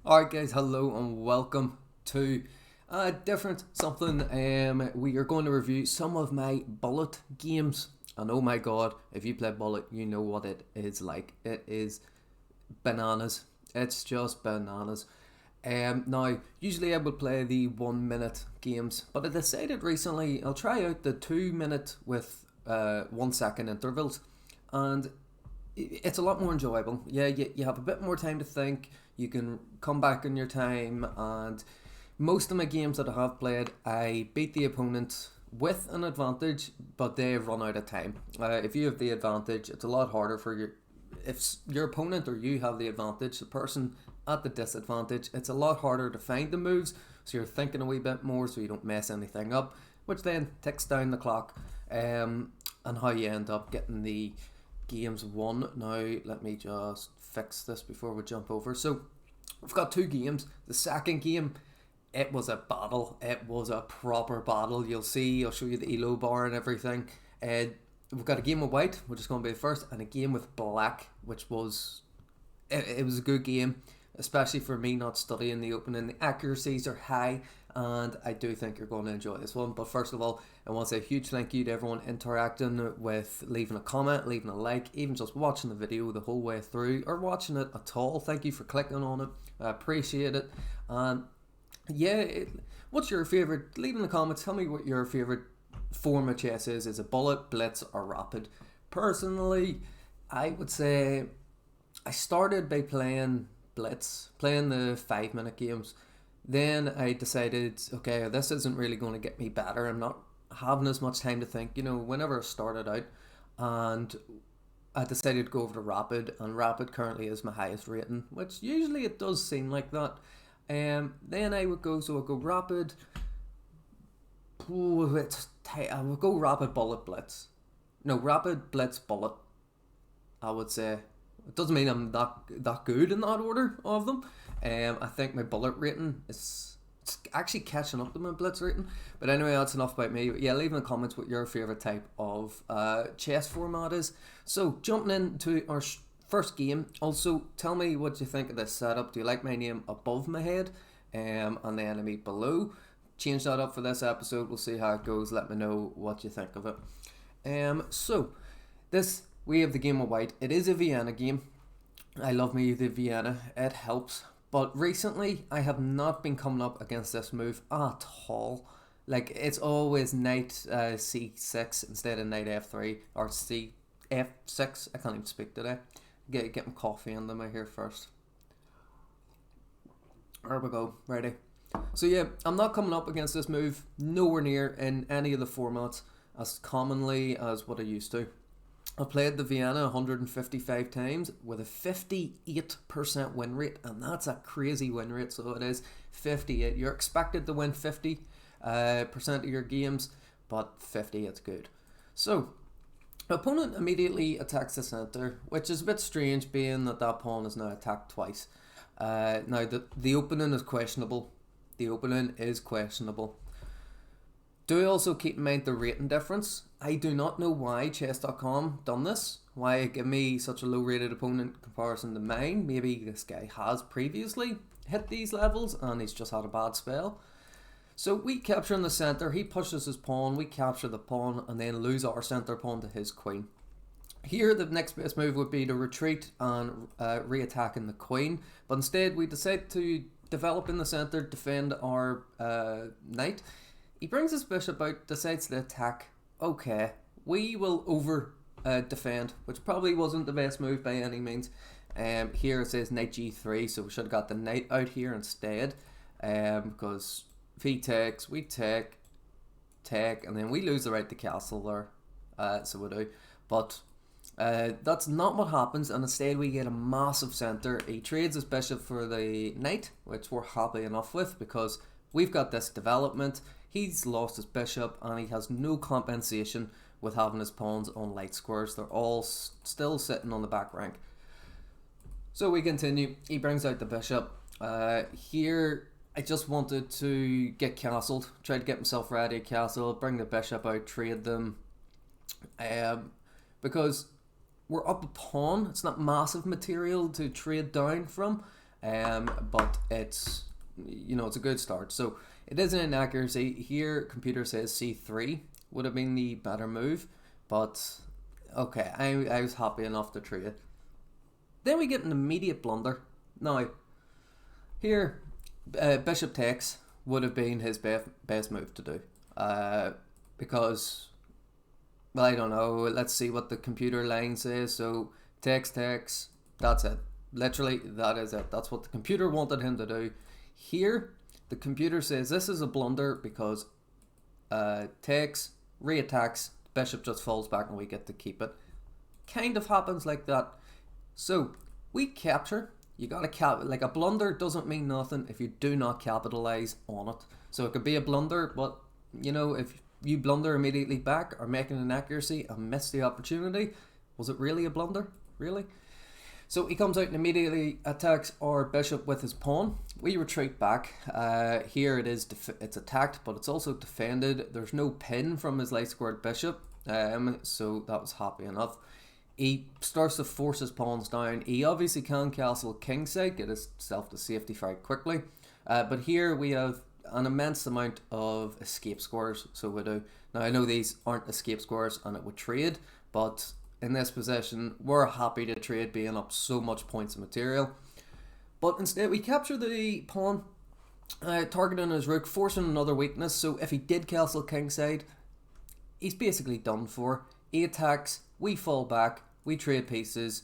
Alright guys, hello and welcome to a different something. We are going to review some of my bullet games. And oh my god, if you play bullet, you know what it is like. It is bananas. It's just bananas. Now, usually I would play the 1 minute games, but I decided recently I'll try out the 2 minute with 1 second intervals. And it's a lot more enjoyable. Yeah, you have a bit more time to think. You can come back in your time, and most of my games that I have played, I beat the opponent with an advantage, but they've run out of time. If you have the advantage, it's a lot harder for your. If your opponent or you have the advantage, the person at the disadvantage, it's a lot harder to find the moves. So you're thinking a wee bit more, so you don't mess anything up, which then ticks down the clock. And how you end up getting the games won. Now let me just fix this before we jump over. So we've got two games. The second game, it was a battle. It was a proper battle. You'll see. I'll show you the elo bar and everything. We've got a game with white, which is going to be the first, and a game with black, which was it was a good game, especially for me not studying the opening. The accuracies are high, and I do think you're going to enjoy this one. But first of all, I want to say a huge thank you to everyone interacting with leaving a comment, leaving a like, even just watching the video the whole way through, or watching it at all. Thank you for clicking on it. I appreciate it. And yeah, what's your favourite? Leave in the comments. Tell me what your favourite form of chess is. Is it bullet, blitz, or rapid? Personally, I would say I started by playing blitz, playing the 5 minute games. Then I decided, okay, this isn't really going to get me better. I'm not having as much time to think, whenever I started out. And I decided to go over to rapid, and rapid currently is my highest rating, which usually it does seem like that. Then I would go rapid. I would go rapid, bullet, blitz. No, rapid, blitz, bullet. I would say it doesn't mean I'm that good in that order of them. I think my bullet rating is it's actually catching up to my blitz rating. But anyway, that's enough about me. Yeah, leave in the comments what your favorite type of chess format is. So jumping into our first game. Also, tell me what you think of this setup. Do you like my name above my head, and the enemy below? Change that up for this episode. We'll see how it goes. Let me know what you think of it. So this we have the game of white. It is a Vienna game. I love me the Vienna. It helps. But recently, I have not been coming up against this move at all. Like, it's always knight c6 instead of knight f3 or f6. I can't even speak today. Get my coffee into my here first. There we go. Ready. So yeah, I'm not coming up against this move nowhere near in any of the formats as commonly as what I used to. I played the Vienna 155 times with a 58% win rate, and that's a crazy win rate. So it is 58. You're expected to win 50% of your games, but 50 it's good. So the opponent immediately attacks the centre, which is a bit strange being that that pawn is now attacked twice. Now the opening is questionable. The opening is questionable. Do also keep in mind the rating difference. I do not know why chess.com done this. Why it give me such a low rated opponent in comparison to mine. Maybe this guy has previously hit these levels and he's just had a bad spell. So we capture in the centre, he pushes his pawn, we capture the pawn and then lose our centre pawn to his queen. Here the next best move would be to retreat and re-attack in the queen, but instead we decide to develop in the centre, defend our knight. He brings his bishop out, decides to attack. Okay, we will over defend, which probably wasn't the best move by any means. Here it says knight g3, so we should have got the knight out here instead. Because if he takes, we take, and then we lose the right to castle there. So we do. But that's not what happens, and instead we get a massive centre. He trades his bishop for the knight, which we're happy enough with because we've got this development. He's lost his bishop and he has no compensation with having his pawns on light squares. They're all still sitting on the back rank. So we continue. He brings out the bishop. Here I just wanted to get castled. Tried to get himself ready at castle. Bring the bishop out. Trade them. Because we're up a pawn. It's not massive material to trade down from. but it's, it's a good start. So it is an inaccuracy here. Computer says c3 would have been the better move, but okay, I was happy enough to trade. Then we get an immediate blunder. Now here, bishop takes would have been his best move to do, because, well, I don't know, let's see what the computer line says. So takes, that's it. Literally, that is it. That's what the computer wanted him to do. Here, the computer says this is a blunder because takes, reattacks, bishop just falls back and we get to keep it. Kind of happens like that. So we capture. You gotta like, a blunder doesn't mean nothing if you do not capitalize on it. So it could be a blunder, but if you blunder immediately back or make an inaccuracy and miss the opportunity, was it really a blunder? Really? So he comes out and immediately attacks our bishop with his pawn. We retreat back. Here it's attacked, but it's also defended. There's no pin from his light squared bishop, so that was happy enough. He starts to force his pawns down. He obviously can castle kingside, get himself to safety very quickly. But here we have an immense amount of escape squares, so we do. Now I know these aren't escape squares and it would trade, but in this position we're happy to trade being up so much points of material. But instead we capture the pawn, targeting his rook, forcing another weakness. So if he did castle kingside, he's basically done for. He attacks, we fall back, we trade pieces.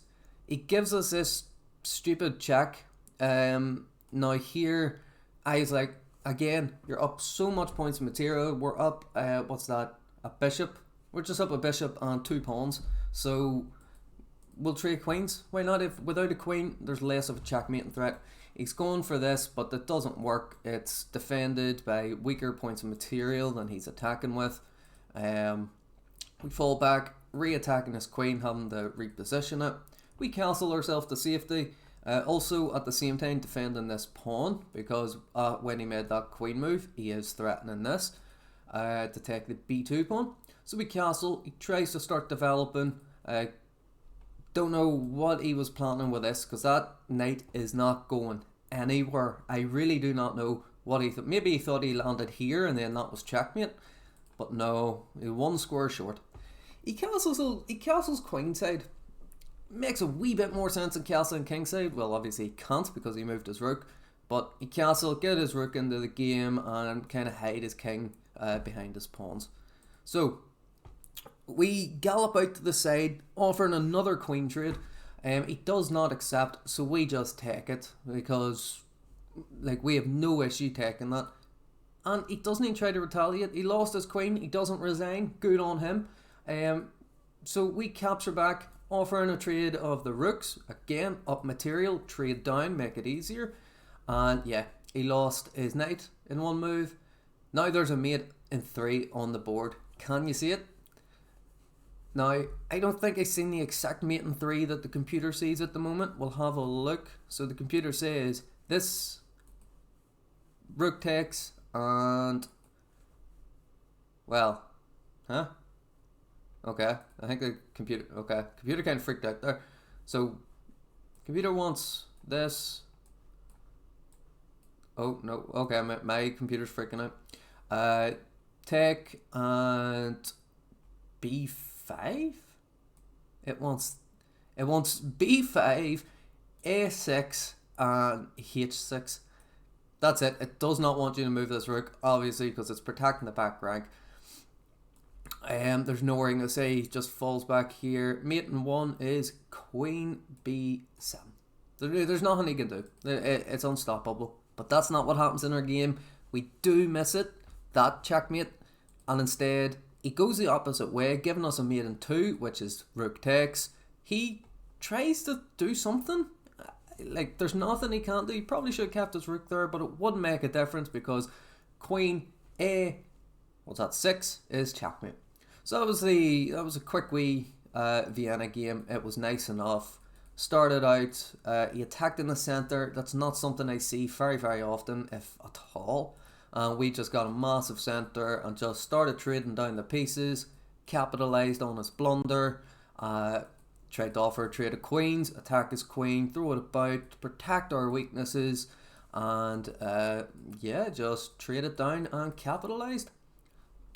He gives us this stupid check. Now here, I was like, again, you're up so much points of material. We're up, what's that? A bishop. We're just up a bishop and 2 pawns. So we'll trade queens. Why not? If without a queen, there's less of a checkmating threat. He's going for this, but it doesn't work. It's defended by weaker points of material than he's attacking with. We fall back, re-attacking his queen, having to reposition it. We castle ourselves to safety. Also, at the same time, defending this pawn, because when he made that queen move, he is threatening this to take the b2 pawn. So we castle. He tries to start developing. Don't know what he was planning with this, because that knight is not going anywhere. I really do not know what he thought. Maybe he thought he landed here and then that was checkmate, but no, he 1 square short. He castles queenside. Makes a wee bit more sense than castling kingside. Well, obviously he can't because he moved his rook, but he castled, get his rook into the game and kind of hide his king behind his pawns. So we gallop out to the side, offering another queen trade. He does not accept, so we just take it because, like, we have no issue taking that. And he doesn't even try to retaliate. He lost his queen. He doesn't resign. Good on him. So we capture back, offering a trade of the rooks. Again, up material, trade down, make it easier. And yeah, he lost his knight in 1 move. Now there's a mate in 3 on the board. Can you see it? Now, I don't think I've seen the exact mate in 3 that the computer sees at the moment. We'll have a look. So the computer says this rook takes and, well, huh? Okay, I think the computer, computer kind of freaked out there. So computer wants this. Oh no, okay, my computer's freaking out. Take and b5. It wants b5, a6 and h6. That's it. It does not want you to move this rook, obviously, because it's protecting the back rank. There's nowhere to say. He just falls back here. Mate in 1 is queen b7. There's nothing he can do. It's unstoppable. But that's not what happens in our game. We do miss it, that checkmate, and instead he goes the opposite way, giving us a mate in 2, which is rook takes. He tries to do something. Like, there's nothing he can't do. He probably should have kept his rook there, but it wouldn't make a difference because queen a, what's that, 6 is checkmate. So that was a quick wee Vienna game. It was nice enough. Started out, he attacked in the centre. That's not something I see very, very often, if at all. We just got a massive centre and just started trading down the pieces, capitalised on his blunder. Tried to offer a trade of queens, attack his queen, throw it about, protect our weaknesses, and yeah, just trade it down and capitalised.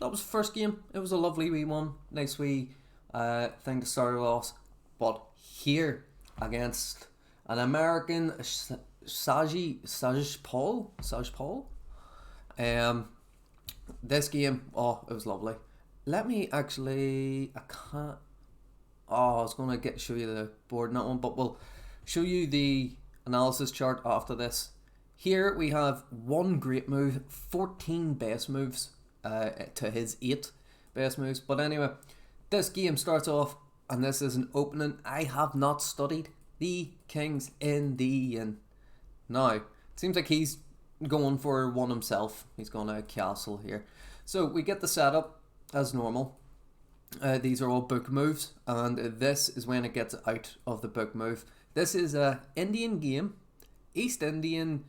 That was the first game. It was a lovely wee one. Nice wee thing to start it off. But here, against an American, Saj Paul. This game, oh, it was lovely. Let me actually, I can't. Oh, I was going to show you the board in that one, but we'll show you the analysis chart after this. Here we have one great move, 14 best moves to his 8 best moves. But anyway, this game starts off, and this is an opening. I have not studied the kings in the inn. Now, it seems like he's going for one himself. He's going to castle here. So we get the setup as normal. These are all book moves, and this is when it gets out of the book move. This is a Indian game, East Indian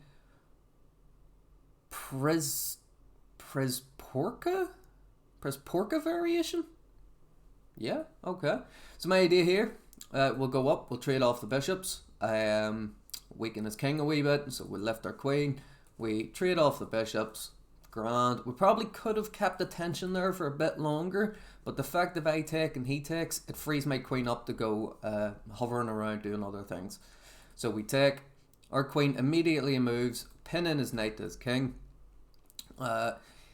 Prisporka variation. Yeah, okay. So my idea here, we'll go up, we'll trade off the bishops, weaken his king a wee bit, so we'll lift our queen, we trade off the bishops, grand. We probably could have kept the tension there for a bit longer, but the fact that I take and he takes, it frees my queen up to go hovering around doing other things. So we take, our queen immediately moves, pinning his knight to his king.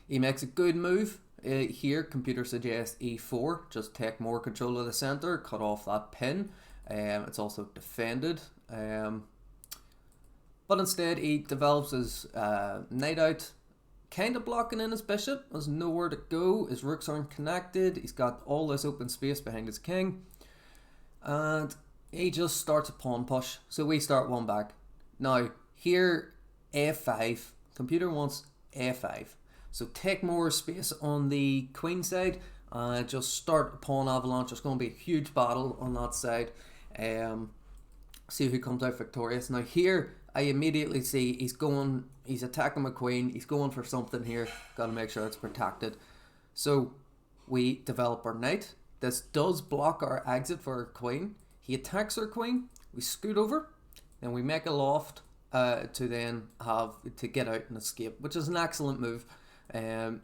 He makes a good move. Here, computer suggests e4, just take more control of the centre, cut off that pin. It's also defended. But instead, he develops his knight out, kind of blocking in his bishop. There's nowhere to go. His rooks aren't connected. He's got all this open space behind his king. And he just starts a pawn push. So we start one back. Now, here, a5. Computer wants a5. So take more space on the queen side. Just start a pawn avalanche. There's going to be a huge battle on that side. See who comes out victorious. Now here, I immediately see he's attacking my queen. He's going for something here. Got to make sure it's protected. So we develop our knight. This does block our exit for our queen. He attacks our queen. We scoot over. Then we make a loft to then have to get out and escape, which is an excellent move.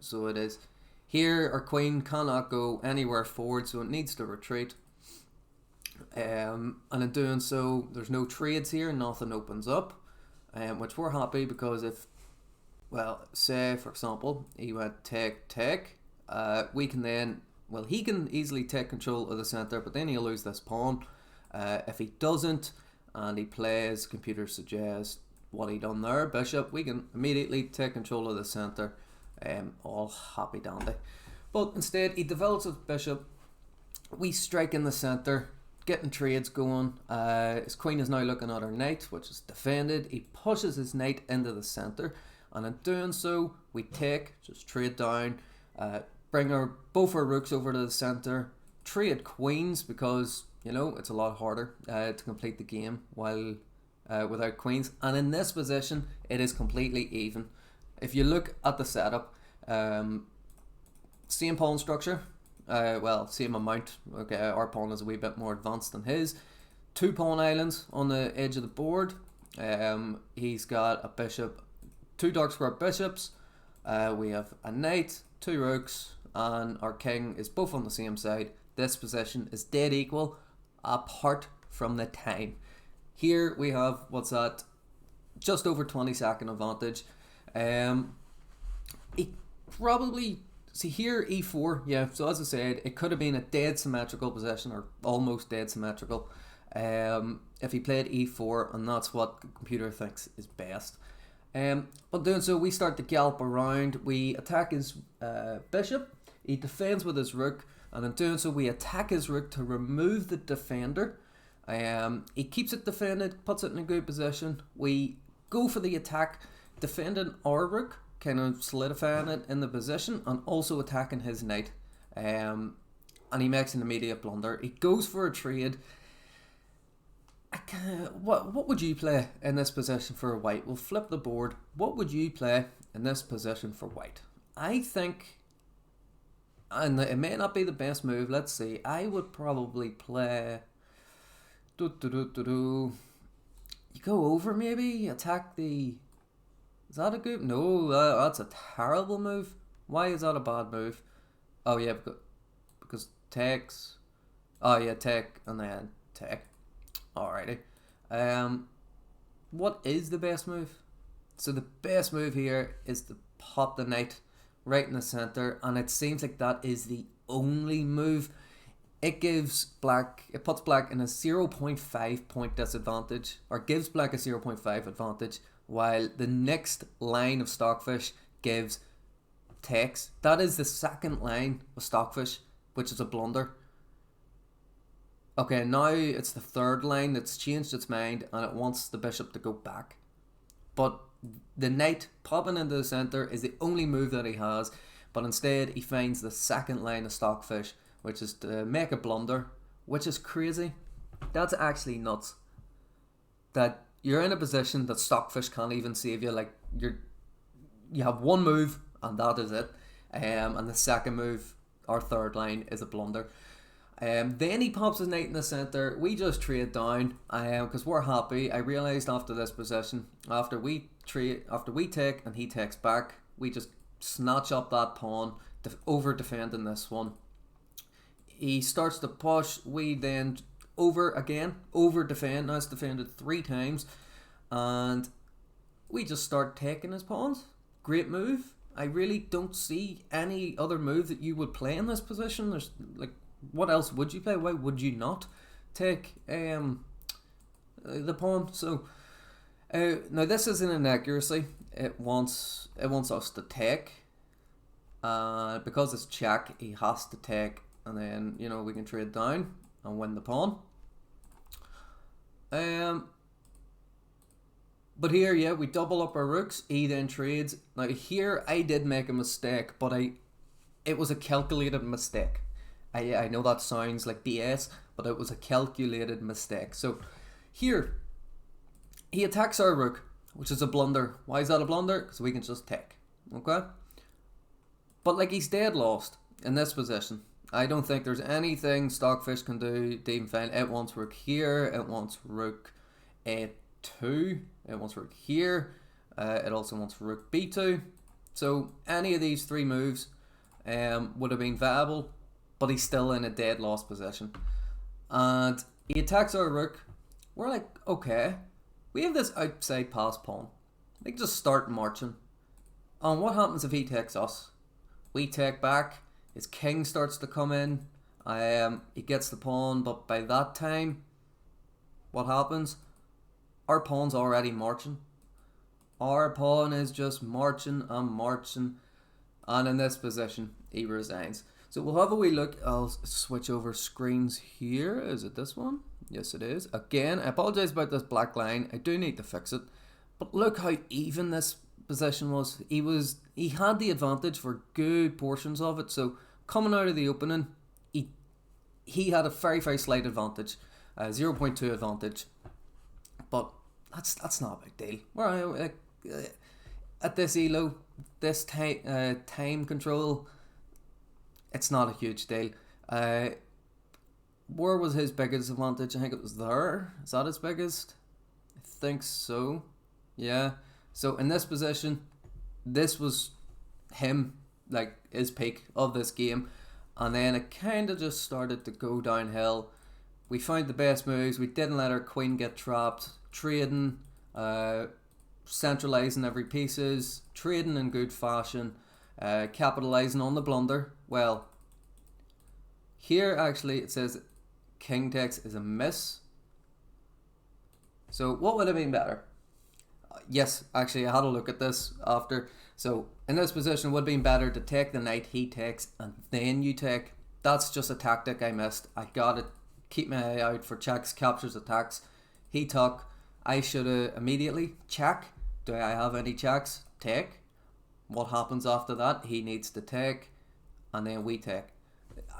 So it is. Here our queen cannot go anywhere forward, so it needs to retreat. And in doing so, there's no trades here, nothing opens up, which we're happy because if, well, say for example, he went take, we can then, well, he can easily take control of the centre, but then he'll lose this pawn. If he doesn't, and he plays, computer suggests what he done there, bishop, we can immediately take control of the centre. All happy dandy. But instead, he develops his bishop. We strike in the centre, getting trades going. His queen is now looking at her knight, which is defended. He pushes his knight into the centre, and in doing so, we take, just trade down, bring both our rooks over to the centre, trade queens because, you know, it's a lot harder to complete the game while without queens. And in this position, it is completely even. If you look at the setup, same pawn structure, well, same amount. Okay, our pawn is a wee bit more advanced than his. 2 pawn islands on the edge of the board. He's got a bishop, 2 dark square bishops. We have a knight, 2 rooks, and our king is both on the same side. This position is dead equal, apart from the time. Here we have, what's that, just over 20-second advantage. He probably, see here e4, yeah, so as I said, it could have been a dead symmetrical position or almost dead symmetrical if he played e4, and that's what the computer thinks is best. But doing so, we start to gallop around. We attack his bishop. He defends with his rook, and in doing so, we attack his rook to remove the defender. He keeps it defended, puts it in a good position. We go for the attack, defending our rook, kind of solidifying it in the position, and also attacking his knight. And he makes an immediate blunder. He goes for a trade. What would you play in this position for white? We'll flip the board. What would you play in this position for white? I think, and it may not be the best move, let's see, I would probably play, Do, do, do, do, do. You go over maybe, attack the... Is that a good... No, that's a terrible move. Why is that a bad move? Oh yeah, because takes... Oh yeah, take and then take. Alrighty. What is the best move? So the best move here is to pop the knight right in the center, and it seems like that is the only move. It gives black, it puts black in a 0.5 point disadvantage, or gives black a 0.5 advantage, while the next line of Stockfish gives takes. That is the second line of Stockfish, which is a blunder. Okay, now it's the third line that's changed its mind and it wants the bishop to go back. But the knight popping into the centre is the only move that he has, but instead he finds the second line of Stockfish, which is to make a blunder, which is crazy. That's actually nuts. That you're in a position that Stockfish can't even save you. Like, you have one move and that is it. And the second move, our third line, is a blunder. Then he pops his knight in the centre. We just trade down because we're happy. I realised after this position, after we take and he takes back, we just snatch up that pawn, over defending this one. He starts to push. We then over defend. Now it's defended 3 times, and we just start taking his pawns. Great move. I really don't see any other move that you would play in this position. There's like, what else would you play? Why would you not take the pawn? So now this is an inaccuracy. It wants us to take. Because it's check, he has to take, and then we can trade down and win the pawn. But here, yeah, we double up our rooks. He then trades. Now here, I did make a mistake, but it was a calculated mistake. I know that sounds like BS, but it was a calculated mistake. So here, he attacks our rook, which is a blunder. Why is that a blunder? Because we can just take. Okay? But like, he's dead lost in this position. I don't think there's anything Stockfish can do to even find. It wants rook here. It wants rook a2. It wants rook here. It also wants rook b2. So any of these 3 moves would have been viable, but he's still in a dead lost position. And he attacks our rook. We're like, okay, we have this outside pass pawn. We can just start marching. And what happens if he takes us? We take back. His king starts to come in. He gets the pawn, but by that time, what happens? Our pawn's already marching. Our pawn is just marching and marching. And in this position, he resigns. So we'll have a wee look. I'll switch over screens here. Is it this one? Yes, it is. Again, I apologise about this black line. I do need to fix it. But look how even this position was. He had the advantage for good portions of it. So coming out of the opening, he had a very, very slight advantage. 0.2 advantage. But that's not a big deal. We're at this elo, this time control, it's not a huge deal. Where was his biggest advantage? I think it was there. Is that his biggest? I think so. Yeah. So in this position, this was him, like his peak of this game. And then it kind of just started to go downhill. We found the best moves. We didn't let our queen get trapped. Trading, centralising every pieces, trading in good fashion, capitalising on the blunder. Well, here actually it says king takes is a miss. So what would have been better? Yes, actually I had a look at this after. So in this position it would have been better to take the knight, he takes, and then you take. That's just a tactic I missed. I gotta keep my eye out for checks, captures, attacks. He took. I should have immediately check. Do I have any checks? Take. What happens after that? He needs to take, and then we take.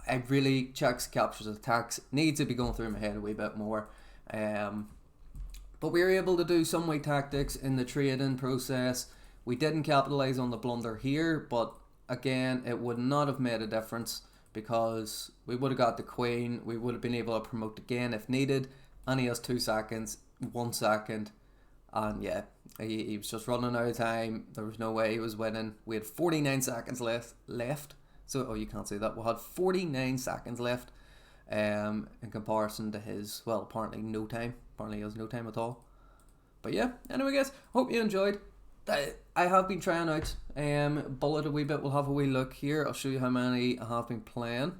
I really checks, captures, attacks need to be going through my head a wee bit more. But we were able to do some way tactics in the trading process. We didn't capitalise on the blunder here, but again, it would not have made a difference because we would have got the queen. We would have been able to promote again if needed. and he has 2 seconds, 1 second, and yeah, he was just running out of time. There was no way he was winning. We had 49 seconds left. So, oh, you can't say that. We had 49 seconds left in comparison to his, well, apparently no time. Apparently he has no time at all. But yeah, anyway guys, hope you enjoyed. I have been trying out Bullet a wee bit. We'll have a wee look here. I'll show you how many I have been playing.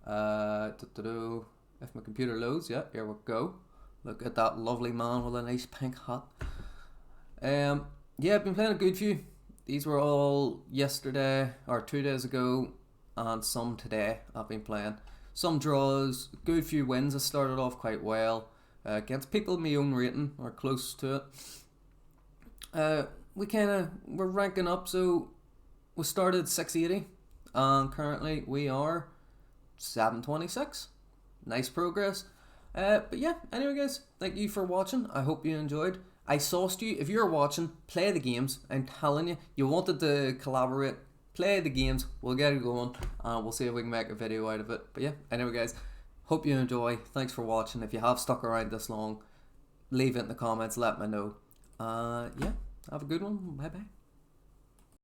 If my computer loads, yeah, here we go. Look at that lovely man with a nice pink hat. Yeah, I've been playing a good few. These were all yesterday or 2 days ago, and some today I've been playing. Some draws, good few wins. I started off quite well against people in my own rating or close to it. We're ranking up, so we started 680 and currently we are 726. Nice progress. But yeah, anyway guys, thank you for watching. I hope you enjoyed. I sauced you. If you're watching, play the games. I'm telling you, you wanted to collaborate, play the games. We'll get it going and we'll see if we can make a video out of it. But yeah, anyway guys, hope you enjoy. Thanks for watching. If you have stuck around this long, leave it in the comments, let me know. Yeah, have a good one. Bye bye.